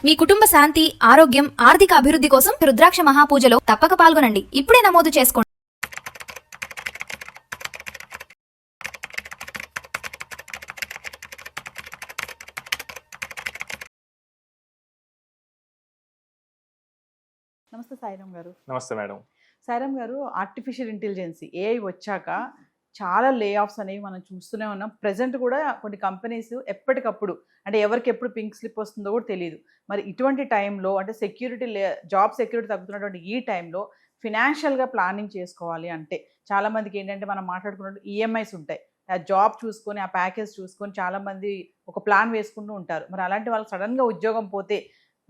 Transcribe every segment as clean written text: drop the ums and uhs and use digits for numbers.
మీ కుటుంబ శాంతి, ఆరోగ్యం, ఆర్థిక అభివృద్ధి కోసం రుద్రాక్ష మహాపూజలో తప్పక పాల్గొనండి. ఇప్పుడే నమోదు చేసుకోండి. నమస్తే సాయిరామ్ గారు. నమస్తే మేడం. సాయిరామ్ గారు, ఆర్టిఫిషియల్ ఇంటెలిజెన్స్ ఏఐ వచ్చాక చాలా లే ఆఫ్స్ అనేవి మనం చూస్తూనే ఉన్నాం. ప్రెజెంట్ కూడా కొన్ని కంపెనీస్ ఎప్పటికప్పుడు అంటే ఎవరికి ఎప్పుడు పింక్ స్లిప్ వస్తుందో కూడా తెలియదు. మరి ఇటువంటి టైంలో అంటే జాబ్ సెక్యూరిటీ తగ్గుతున్నటువంటి ఈ టైంలో ఫినాన్షియల్గా ప్లానింగ్ చేసుకోవాలి అంటే చాలామందికి ఏంటంటే మనం మాట్లాడుకున్నట్టు ఈఎంఐస్ ఉంటాయి. ఆ జాబ్ చూసుకొని ఆ ప్యాకేజ్ చూసుకొని చాలామంది ఒక ప్లాన్ వేసుకుంటూ ఉంటారు. మరి అలాంటి వాళ్ళకి సడన్గా ఉద్యోగం పోతే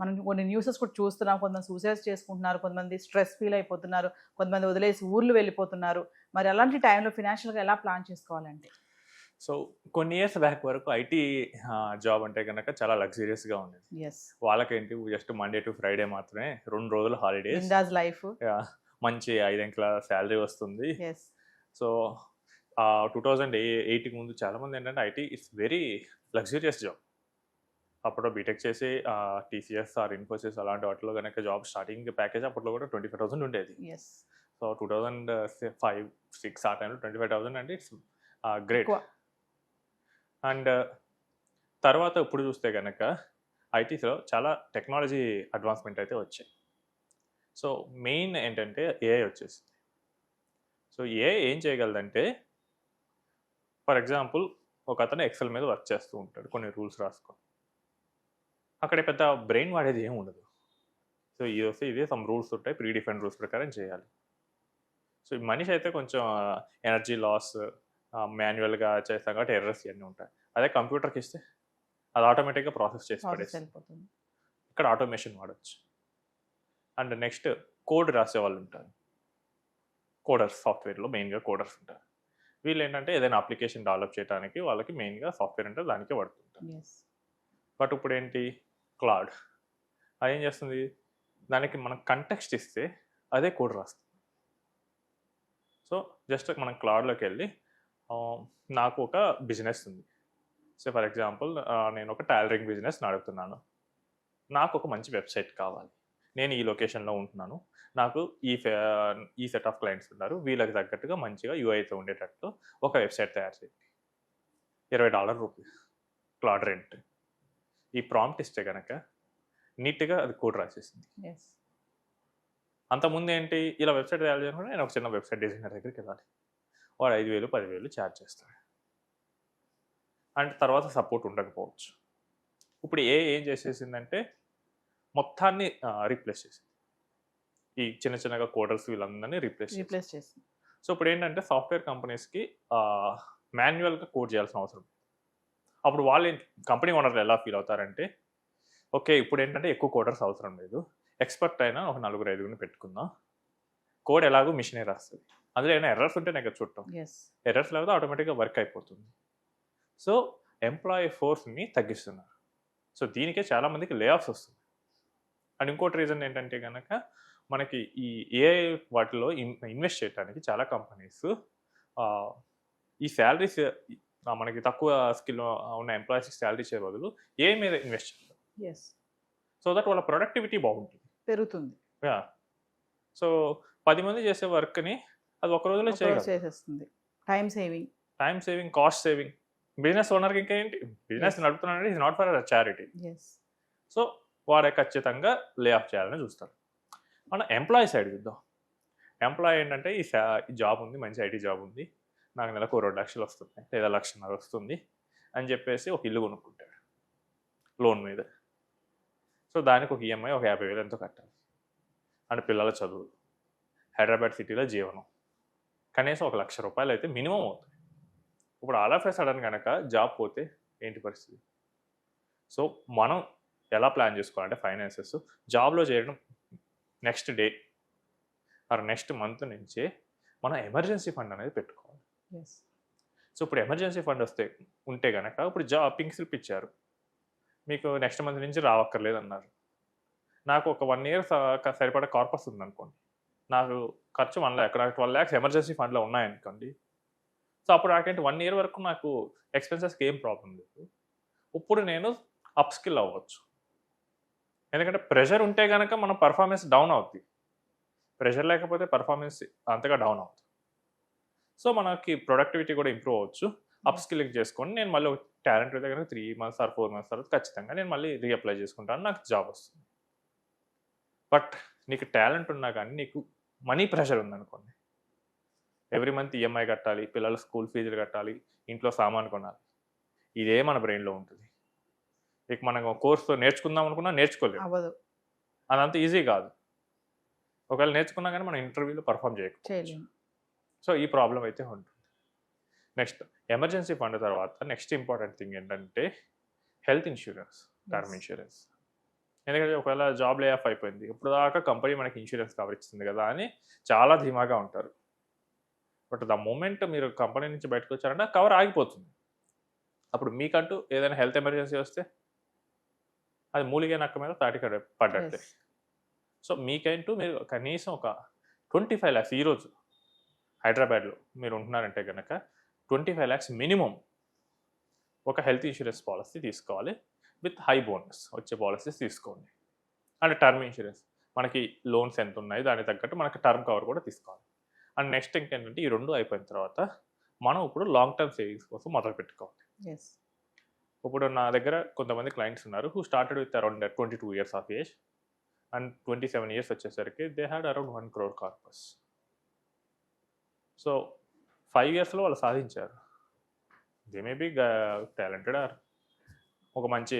మనం కొన్ని న్యూసెస్ కూడా చూస్తున్నాం. కొంతమంది సూసైడ్స్ చేసుకుంటున్నారు, కొంతమంది స్ట్రెస్ ఫీల్ అయిపోతున్నారు, కొంతమంది వదిలేసి ఊర్లు వెళ్ళిపోతున్నారు. మరి అలాంటి టైంలో ఫినాన్షియల్గా ఎలా ప్లాన్ చేసుకోవాలంటే? సో కొన్ని ఇయర్స్ బ్యాక్ వరకు ఐటీ జాబ్ అంటే కనుక చాలా లగ్జరియస్గా ఉండేది. వాళ్ళకేంటి జస్ట్ మండే టు ఫ్రైడే మాత్రమే 2 రోజులు హాలిడేస్, లైఫ్, మంచి 5 అంకెల శాలరీ వస్తుంది. సో 2008కి ముందు చాలామంది ఏంటంటే IT it's very luxurious job. అప్పుడు బీటెక్ చేసి టీసీఎస్ ఆర్ ఇన్ఫోసిస్ అలాంటి వాటిలో కనుక జాబ్ స్టార్టింగ్ ప్యాకేజ్ అప్పట్లో కూడా 25,000 ఉండేది. సో 2005-06 ఆ టైంలో 25,000 అంటే ఇట్స్ గ్రేట్. అండ్ తర్వాత ఇప్పుడు చూస్తే కనుక ఐటీస్లో చాలా టెక్నాలజీ అడ్వాన్స్మెంట్ అయితే వచ్చాయి. సో మెయిన్ ఏంటంటే ఏఐ వచ్చేసింది. సో ఏఐ ఏం చేయగలదంటే, ఫర్ ఎగ్జాంపుల్ ఒక అతను ఎక్సెల్ మీద వర్క్ చేస్తూ ఉంటాడు, కొన్ని రూల్స్ రాసుకో, అక్కడ పెద్ద బ్రెయిన్ వాడేది ఏమి ఉండదు. సో ఇదే సమ్ రూల్స్ ఉంటాయి, ప్రీ డిఫైన్ రూల్స్ ప్రకారం చేయాలి. సో ఈ మనిషి అయితే కొంచెం ఎనర్జీ లాస్, మాన్యువల్గా చేస్తాం కాబట్టి ఎర్రర్స్ ఇవన్నీ ఉంటాయి. అదే కంప్యూటర్కి ఇస్తే అది ఆటోమేటిక్గా ప్రాసెస్ చేసి పడేసి ఇక్కడ ఆటోమేషన్ వాడచ్చు. అండ్ నెక్స్ట్ కోడ్ రాసే వాళ్ళు ఉంటారు, కోడర్స్, సాఫ్ట్వేర్లో మెయిన్గా కోడర్స్ ఉంటారు. వీళ్ళు ఏంటంటే ఏదైనా అప్లికేషన్ డెవలప్ చేయడానికి వాళ్ళకి మెయిన్గా సాఫ్ట్వేర్ అంటే దానికే పడుతుంటారు. బట్ ఇప్పుడు ఏంటి, క్లౌడ్ అదేం చేస్తుంది, దానికి మనం కంటెక్స్ట్ ఇస్తే అదే కోడ్ రాస్తుంది. సో జస్ట్ మనం క్లౌడ్లోకి వెళ్ళి నాకు ఒక బిజినెస్ ఉంది, సో ఫర్ ఎగ్జాంపుల్ నేను ఒక టైలరింగ్ బిజినెస్ నడుపుతున్నాను, నాకు ఒక మంచి వెబ్సైట్ కావాలి, నేను ఈ లొకేషన్లో ఉంటున్నాను, నాకు ఈ సెట్ ఆఫ్ క్లయింట్స్ ఉన్నారు, వీళ్ళకి తగ్గట్టుగా మంచిగా యూఐతో ఉండేటట్టు ఒక వెబ్సైట్ తయారు చేయండి, $20 క్లౌడ్ రెంట్. ఈ ప్రాంప్ట్ ఇస్తే కనుక నీట్గా అది కోడ్ రాసేసింది. అంతకుముందు ఏంటి, ఇలా వెబ్సైట్ తయారు చేయకుండా నేను ఒక చిన్న వెబ్సైట్ డిజైనర్ దగ్గరికి వెళ్ళాలి, వాడు 5,000-10,000 ఛార్జ్ చేస్తాడు. అండ్ తర్వాత సపోర్ట్ ఉండకపోవచ్చు. ఇప్పుడు ఏం చేసేసిందంటే మొత్తాన్ని రీప్లేస్ చేసింది, ఈ చిన్న చిన్నగా కోడర్స్ వీళ్ళందరినీ రీప్లేస్ చేసింది. సో ఇప్పుడు ఏంటంటే సాఫ్ట్వేర్ కంపెనీస్కి మాన్యువల్గా కోడ్ చేయాల్సిన అవసరం. అప్పుడు వాళ్ళు కంపెనీ ఓనర్లు ఎలా ఫీల్ అవుతారంటే, ఓకే ఇప్పుడు ఏంటంటే ఎక్కువ కోడర్స్ అవసరం లేదు, ఎక్స్పర్ట్ అయినా ఒక 4-5 పెట్టుకుందాం, కోడ్ ఎలాగో మిషనే రాస్తుంది, అందులో ఏమైనా ఎర్రర్స్ ఉంటే నాకు చూడటం, ఎర్రర్స్ లేకపోతే ఆటోమేటిక్గా వర్క్ అయిపోతుంది. సో ఎంప్లాయీ ఫోర్స్ని తగ్గిస్తున్నారు. సో దీనికే చాలామందికి లే ఆఫ్స్ వస్తుంది. అండ్ ఇంకోటి రీజన్ ఏంటంటే కనుక మనకి ఈ ఏఐ వాటిలో ఇన్వెస్ట్ చేయడానికి చాలా కంపెనీస్ ఈ శాలరీస్ మనకి తక్కువ స్కిల్ ఉన్న ఎంప్లాయీస్కి శాలరీ ఇచ్చే బదులు ఏ మీద ఇన్వెస్ట్ చేస్తారు, సో దట్ వాళ్ళ ప్రొడక్టివిటీ బాగుంటుంది, పెరుగుతుంది. సో 10 మంది చేసే వర్క్ని అది ఒక రోజులో చేసేస్తుంది. Time saving, cost saving. Business ఓనర్కి ఇంకా ఏంటి, బిజినెస్ నడుపుతున్నాడంటే is not for charity. So వాడే ఖచ్చితంగా లే ఆఫ్ చేయాలని చూస్తాడు. మనం ఎంప్లాయీ సైడ్ చూద్దాం. ఎంప్లాయీ ఏంటంటే ఈ జాబ్ ఉంది, మంచి ఐటీ జాబ్ ఉంది, నాకు నెలకు 2 లక్షలు వస్తున్నాయి లేదా 1,50,000 వస్తుంది అని చెప్పేసి ఒక ఇల్లు కొనుక్కుంటాడు లోన్ మీద. సో దానికి ఒక ఈఎంఐ ఒక 50,000 ఎంతో కట్టాలి. అండ్ పిల్లల చదువులు, హైదరాబాద్ సిటీలో జీవనం, కనీసం ఒక ₹1,00,000 అయితే మినిమం అవుతుంది. ఇప్పుడు ఆల్ ఆఫ్ ఎ సడన్ కనుక జాబ్ పోతే ఏంటి పరిస్థితి? సో మనం ఎలా ప్లాన్ చేసుకోవాలంటే ఫైనాన్సెస్ జాబ్లో చేయడం next day or next month నుంచే మనం ఎమర్జెన్సీ ఫండ్ అనేది పెట్టుకోవాలి. సో ఇప్పుడు ఎమర్జెన్సీ ఫండ్ ఉంటే కనుక ఇప్పుడు పింక్ స్లిప్ ఇచ్చారు, మీకు నెక్స్ట్ మంత్ నుంచి రావక్కర్లేదు అన్నారు, నాకు ఒక 1 year సరిపడా కార్పస్ ఉందనుకోండి, నాకు ఖర్చు 1 lakh, నాకు 12 lakhs ఎమర్జెన్సీ ఫండ్లో ఉన్నాయనుకోండి. సో అప్పుడు నాకేంటి 1 year వరకు నాకు ఎక్స్పెన్సెస్కి ఏం ప్రాబ్లం లేదు. ఇప్పుడు నేను అప్ స్కిల్ అవ్వచ్చు, ఎందుకంటే ప్రెషర్ ఉంటే కనుక మన పర్ఫార్మెన్స్ డౌన్ అవుతుంది, ప్రెషర్ లేకపోతే పర్ఫార్మెన్స్ అంతగా డౌన్ అవుతుంది. సో మనకి ప్రొడక్టివిటీ కూడా ఇంప్రూవ్ అవ్వచ్చు. అప్ స్కిల్లింగ్ చేసుకొని నేను మళ్ళీ టాలెంట్ దగ్గర 3 months ఆర్ 4 months తర్వాత ఖచ్చితంగా నేను మళ్ళీ రీఅప్లై చేసుకుంటాను, నాకు జాబ్ వస్తుంది. బట్ నీకు టాలెంట్ ఉన్నా కానీ నీకు మనీ ప్రెషర్ ఉందనుకోండి, ఎవ్రీ మంత్ ఈఎంఐ కట్టాలి, పిల్లల స్కూల్ ఫీజులు కట్టాలి, ఇంట్లో సామాన్ కొనాలి, ఇదే మన బ్రెయిన్లో ఉంటుంది. ఇక మనం కోర్సు నేర్చుకుందాం అనుకున్నా నేర్చుకోలేము, అవ్వదు, అదంత ఈజీ కాదు. ఒకవేళ నేర్చుకున్నా కానీ మనం ఇంటర్వ్యూలో పర్ఫామ్ చేయకపోవచ్చు. చేయలేము. సో ఈ ప్రాబ్లం అయితే ఉంటుంది. నెక్స్ట్ ఎమర్జెన్సీ ఫండ్ తర్వాత నెక్స్ట్ ఇంపార్టెంట్ థింగ్ ఏంటంటే హెల్త్ ఇన్సూరెన్స్, టర్మ్ ఇన్సూరెన్స్. ఎందుకంటే ఒకవేళ జాబ్ లే ఆఫ్ అయిపోయింది, ఇప్పుడు దాకా కంపెనీ మనకి ఇన్సూరెన్స్ కవర్ ఇస్తుంది కదా అని చాలా ధీమాగా ఉంటారు. బట్ ద మూమెంట్ మీరు కంపెనీ నుంచి బయటకు వచ్చారంటే కవర్ ఆగిపోతుంది. అప్పుడు మీకంటూ ఏదైనా హెల్త్ ఎమర్జెన్సీ వస్తే అది మూలిగే నక్క మీద తాటిక పడ్డట్టే. Yes. సో మీకంటూ మీరు కనీసం ఒక 25 lakhs ఈరోజు హైదరాబాద్లో మీరు ఉంటున్నారంటే కనుక 25 lakhs మినిమం ఒక హెల్త్ ఇన్సూరెన్స్ పాలసీ తీసుకోవాలి, విత్ హై బోనస్ వచ్చే పాలసీస్ తీసుకోండి. అండ్ టర్మ్ ఇన్సూరెన్స్ మనకి లోన్స్ ఎంత ఉన్నాయి దానికి తగ్గట్టు మనకి టర్మ్ కవర్ కూడా తీసుకోవాలి. అండ్ నెక్స్ట్ ఇంకేంటంటే ఈ రెండు అయిపోయిన తర్వాత మనం ఇప్పుడు లాంగ్ టర్మ్ సేవింగ్స్ కోసం మొదలు పెట్టుకోవాలి. Yes. ఇప్పుడు నా దగ్గర కొంతమంది క్లయింట్స్ ఉన్నారు who started with around 22 years of age and 27 years వచ్చేసరికి they had around 1 crore corpus. So 5 yearsలో వాళ్ళు సాధించారు. They may be talented or ఒక మంచి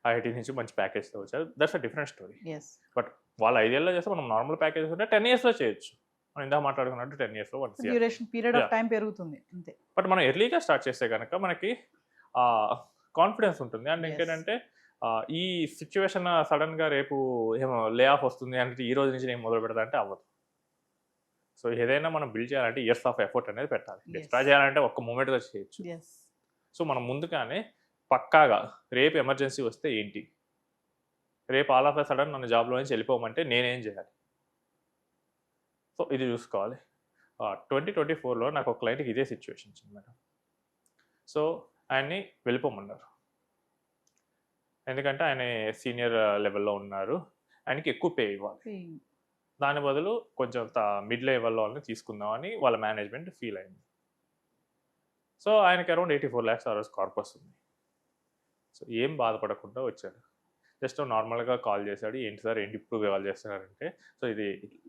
ఐఐటి నుంచి మంచి ప్యాకేజ్తో వచ్చారు, that's a different story. Yes. But వాళ్ళు 5 yearsలో చేస్తే మనం నార్మల్ ప్యాకేజ్ ఉంటే 10 yearsలో చేయొచ్చు. మనం ఇందాక మాట్లాడుకున్నట్టు 10 yearsలో 1 CR. Duration period of Yeah. Time పెరుగుతుంది అంతే. బట్ మనం ఎర్లీగా స్టార్ట్ చేస్తే కనుక మనకి కాన్ఫిడెన్స్ ఉంటుంది. And Yes. ఇంకేంటంటే ఈ సిచ్యువేషన్ సడన్గా రేపు ఏమో లే ఆఫ్ వస్తుంది అంటే ఈ రోజు నుంచి నేను మొదలు పెడతా అంటే అవ్వదు. సో ఏదైనా మనం బిల్డ్ చేయాలంటే ఇయర్స్ ఆఫ్ ఎఫర్ట్ అనేది పెట్టాలి. Yes. స్టార్ట్ చేయాలంటే ఒక్క మూమెంట్గా చేయొచ్చు. Yes. సో మనం ముందుగానే పక్కాగా రేపు ఎమర్జెన్సీ వస్తే ఏంటి, రేపు ఆల్ ఆఫ్ ఎ సడన్ నన్ను జాబ్లో నుంచి వెళ్ళిపోమంటే నేనేం చేయాలి, సో ఇది చూసుకోవాలి. 2024లో నాకు ఒక క్లయింట్కి ఇదే సిచ్యువేషన్ వచ్చింది మేడం. సో ఆయన్ని వెళ్ళిపోమన్నారు, ఎందుకంటే ఆయన సీనియర్ లెవెల్లో ఉన్నారు, ఆయనకి ఎక్కువ పే ఇవ్వాలి, దాని బదులు కొంచెం మిడ్ లెవెల్లో వాళ్ళని తీసుకుందామని వాళ్ళ మేనేజ్మెంట్ ఫీల్ అయింది. సో ఆయనకి అరౌండ్ 84 lakhs ఆ రోజు కార్పస్ ఉంది. సో ఏం బాధపడకుండా వచ్చాడు, జస్ట్ నార్మల్గా కాల్ చేశాడు, ఏంటి సార్ ఏంటి ఇప్పుడు కాల్ చేస్తున్నారంటే సో ఇది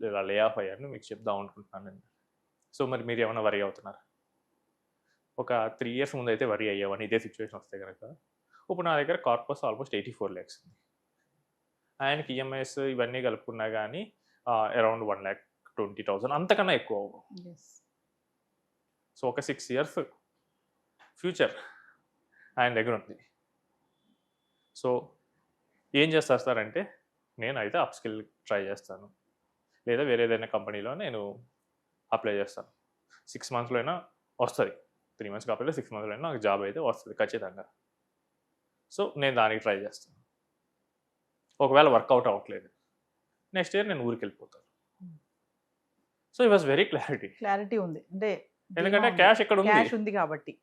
ఇలా లే ఆఫ్ అయ్యాను మీకు చెప్దాం అనుకుంటున్నాను. సో మరి మీరు ఏమైనా వరీ అవుతున్నారు, ఒక 3 years ముందు అయితే వరీ అయ్యామని ఇదే సిచ్యువేషన్ వస్తే కనుక. ఇప్పుడు నా దగ్గర కార్పస్ ఆల్మోస్ట్ 84 lakhs ఉంది, ఆయనకి ఈఎంఐస్ ఇవన్నీ కలుపుకున్నా కానీ అరౌండ్ 1,20,000 అంతకన్నా ఎక్కువ. Yes. సో ఒక 6 years ఫ్యూచర్ ఆయన దగ్గర ఉంది. సో ఏం చేస్తారు సార్ అంటే నేను అయితే అప్ స్కిల్ ట్రై చేస్తాను, లేదా వేరే ఏదైనా కంపెనీలో నేను అప్లై చేస్తాను, 6 monthsలో అయినా వస్తుంది, 3 months కాకపోతే 6 monthsలో అయినా నాకు జాబ్ అయితే వస్తుంది ఖచ్చితంగా. సో నేను దానికి ట్రై చేస్తాను, ఒకవేళ వర్కౌట్ అవ్వట్లేదు నెక్స్ట్ ఇయర్ నేను ఊరికి వెళ్ళిపోతాను. So it was very clarity ఉంది అంటే ఎందుకంటే క్యాష్ ఇక్కడ క్యాష్ ఉంది ఉంది కాబట్టి.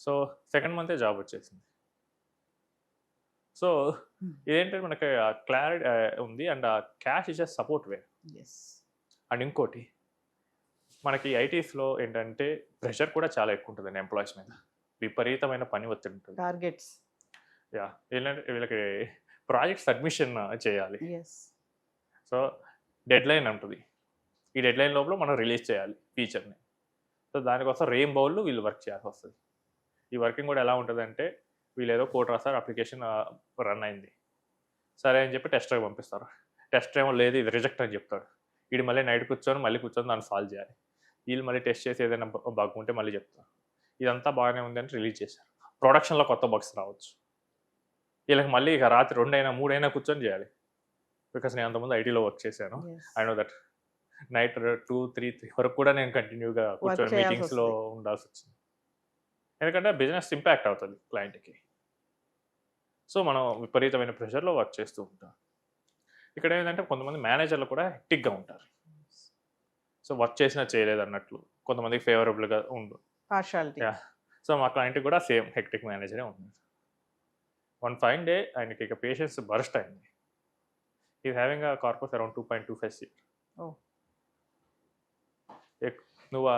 సో సెకండ్ మంతే జాబ్ వచ్చేసింది. సో ఇదేంటంటే మనకి క్లారిటీ ఉంది and cash is a support way. Yes. And ఇంకోటి మనకి ఐటీస్లో ఏంటంటే ప్రెషర్ కూడా చాలా ఎక్కువ ఉంటుంది ఎంప్లాయీస్ మీద, విపరీతమైన పని ఒత్తిడి ఉంటుంది. టార్గెట్స్. యా ఏంటంటే వీళ్ళకి ప్రాజెక్ట్ సబ్మిషన్ చేయాలి. Yes. సో డెడ్ లైన్ ఉంటుంది, ఈ డెడ్ లైన్ లోపల మనం రిలీజ్ చేయాలి ఫీచర్ని. సో దానికోసం రెయిన్ బౌల్లో వీళ్ళు వర్క్ చేయాల్సి వస్తుంది. ఈ వర్కింగ్ కూడా ఎలా ఉంటుందంటే వీళ్ళు ఏదో కోడ్ రాస్తారు, అప్లికేషన్ రన్ అయింది సరే అని చెప్పి టెస్టర్కి పంపిస్తారు, టెస్ట్ ఏమో లేదు ఇది రిజెక్ట్ అని చెప్తాడు, వీడు మళ్ళీ నైట్ మళ్ళీ కూర్చొని దాన్ని సాల్వ్ చేయాలి, వీళ్ళు మళ్ళీ టెస్ట్ చేసి ఏదైనా బగ్ ఉంటే మళ్ళీ చెప్తారు. ఇదంతా బాగానే ఉంది అంటే రిలీజ్ చేశారు, ప్రొడక్షన్లో కొత్త బగ్స్ రావచ్చు, వీళ్ళకి మళ్ళీ ఇక రాత్రి 2 అయినా 3 అయినా కూర్చొని చేయాలి. బికాస్ నేను అంతకుముందు ఐటీలో వర్క్ చేశాను, Yes. I know that night 2-3 వరకు కూడా నేను కంటిన్యూగా కూర్చొని చేయాల్సి మీటింగ్స్లో ఉండాల్సి వచ్చింది, ఎందుకంటే బిజినెస్ ఇంపాక్ట్ అవుతుంది క్లయింట్కి. సో మనం విపరీతమైన ప్రెషర్లో వర్క్ చేస్తూ ఉంటాం. ఇక్కడ ఏంటంటే కొంతమంది మేనేజర్లు కూడా హెక్టిక్గా ఉంటారు, సో వర్క్ చేసినా చేయలేదు అన్నట్లు, కొంతమందికి ఫేవరబుల్గా ఉండు. పార్షాలిటీ. సో మా క్లయింట్కి కూడా సేమ్ హెక్టిక్ మేనేజరే ఉన్నారు. వన్ ఫైన్ డే ఆయనకి ఇక పేషెన్స్ బర్స్ట్ అయింది. Is having a corpus around 2.25 seat. Oh. నువ్వు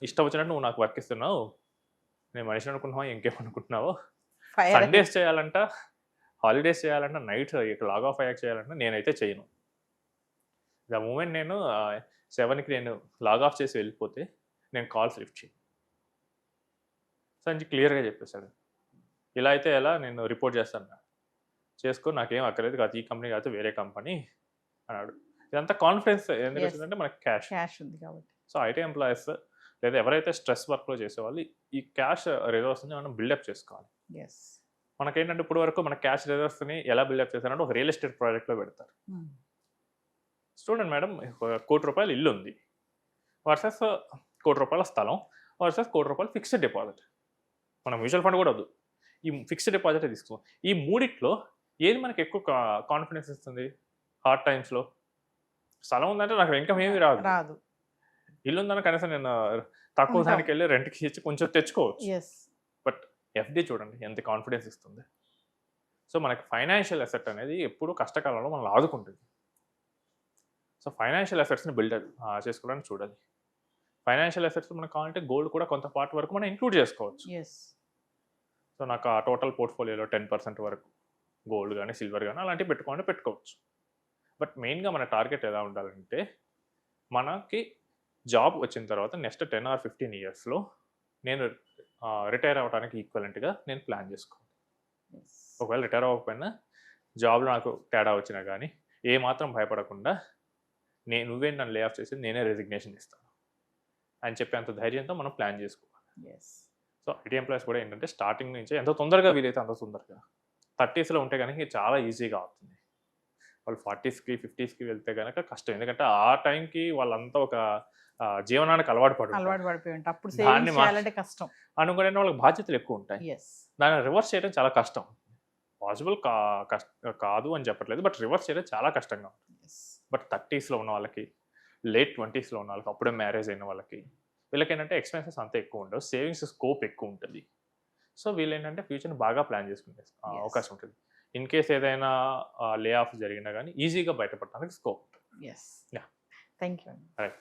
ఇష్టం వచ్చినట్టు నువ్వు నాకు వర్క్ ఇస్తున్నావు, నేను మనిషిని అనుకుంటున్నావా ఇంకేమనుకుంటున్నావు, సండేస్ చేయాలంట, హాలిడేస్ చేయాలంట, నైట్ లాగ్ ఆఫ్ అయ్యాక చేయాలంట, నేనైతే చేయను. ద మూమెంట్ నేను 7కి నేను లాగ్ ఆఫ్ చేసి వెళ్ళిపోతే నేను కాల్స్ లిఫ్ట్ చేయను. సో అని క్లియర్గా చెప్పేశాడు. ఇలా అయితే ఎలా, నేను రిపోర్ట్ చేస్తాను, చేసుకో, నాకేం అక్కర్లేదు కాదు, ఈ కంపెనీ కాదు వేరే కంపెనీ అన్నాడు. ఇదంతా కాన్ఫిడెన్స్ ఎందుకు వచ్చిందంటే మనకి క్యాష్ ఉంది కాబట్టి. సో ఐటీ ఎంప్లాయీస్ లేదా ఎవరైతే స్ట్రెస్ వర్క్లో చేసేవాళ్ళు ఈ క్యాష్ రిజర్వ్స్ని మనం బిల్డప్ చేసుకోవాలి. మనకేంటంటే ఇప్పుడు వరకు మన క్యాష్ రిజర్వ్స్ని ఎలా బిల్డప్ చేస్తారంటే ఒక రియల్ ఎస్టేట్ ప్రాజెక్ట్లో పెడతారు. చూడండి మేడం, ₹1 కోటి ఇల్లు ఉంది వర్సెస్ ₹1 కోటి స్థలం వర్సెస్ ₹1 కోటి ఫిక్స్డ్ డిపాజిట్. మనం మ్యూచువల్ ఫండ్ కూడా వద్దు, ఈ ఫిక్స్డ్ డిపాజిట్ తీసుకో. ఈ మూడిట్లో ఏది మనకి ఎక్కువ కాన్ఫిడెన్స్ ఇస్తుంది? హార్డ్ టైమ్స్లో స్థలం ఉందంటే నాకు ఇన్కమ్ ఏమీ రాదు, ఇల్లు ఉందని కనీసం నేను తక్కువ దానికి వెళ్ళి రెంట్కి ఇచ్చి కొంచెం తెచ్చుకోవచ్చు. బట్ ఎఫ్డి చూడండి ఎంత కాన్ఫిడెన్స్ ఇస్తుంది. సో మనకి ఫైనాన్షియల్ అసెట్ అనేది ఎప్పుడు కష్టకాలంలో మనం ఆదుకుంటుంది. సో ఫైనాన్షియల్ అసెట్స్ని బిల్డర్ చేసుకోవడానికి చూడాలి. ఫైనాన్షియల్ అసెట్స్ మనకు కావాలంటే గోల్డ్ కూడా కొంత పార్ట్ వరకు మనం ఇంక్లూడ్ చేసుకోవచ్చు. సో నాకు ఆ టోటల్ పోర్ట్ఫోలియోలో 10% వరకు గోల్డ్ కానీ సిల్వర్ కానీ అలాంటివి పెట్టుకోవచ్చు. బట్ మెయిన్గా మన టార్గెట్ ఎలా ఉండాలంటే మనకి జాబ్ వచ్చిన తర్వాత నెక్స్ట్ 10 or 15 ఇయర్స్లో నేను రిటైర్ అవ్వడానికి ఈక్వలెంట్గా నేను ప్లాన్ చేసుకోవాలి. ఒకవేళ రిటైర్ అవ్వకపోయినా జాబ్లో నాకు తేడా వచ్చినా కానీ ఏమాత్రం భయపడకుండా నువ్వేంటి నన్ను లే ఆఫ్ చేసి నేనే రెసిగ్నేషన్ ఇస్తాను అని చెప్పేంత ధైర్యంతో మనం ప్లాన్ చేసుకోవాలి. సో ఐటీ ఎంప్లాయీస్ కూడా ఏంటంటే స్టార్టింగ్ నుంచి ఎంత తొందరగా వీలైతే అంత తొందరగా 30sలో ఉంటే కనుక చాలా ఈజీగా అవుతుంది. వాళ్ళు 40sకి 50sకి వెళ్తే కనుక కష్టం, ఎందుకంటే ఆ టైంకి వాళ్ళంతా ఒక జీవనానికి అలవాటు పడిపోయి అప్పుడు కష్టం అనుకునే వాళ్ళకి బాధ్యతలు ఎక్కువ ఉంటాయి. దాన్ని రివర్స్ చేయడం చాలా కష్టం. పాసిబుల్ కాదు అని చెప్పట్లేదు, బట్ రివర్స్ చేయడం చాలా కష్టంగా ఉంటుంది. బట్ 30sలో ఉన్న వాళ్ళకి, లేట్ 20sలో ఉన్న వాళ్ళకి, అప్పుడే మ్యారేజ్ అయిన వాళ్ళకి, వీళ్ళకి ఏంటంటే ఎక్స్పెన్సెస్ అంత ఎక్కువ ఉండవు, సేవింగ్స్ స్కోప్ ఎక్కువ ఉంటుంది. సో వీళ్ళు ఏంటంటే ఫ్యూచర్ని బాగా ప్లాన్ చేసుకునే అవకాశం ఉంటుంది. ఇన్ కేస్ ఏదైనా లే ఆఫ్ జరిగినా కానీ ఈజీగా బయటపడడానికి స్కోప్ ఉంటుంది. Thank you. రైట్.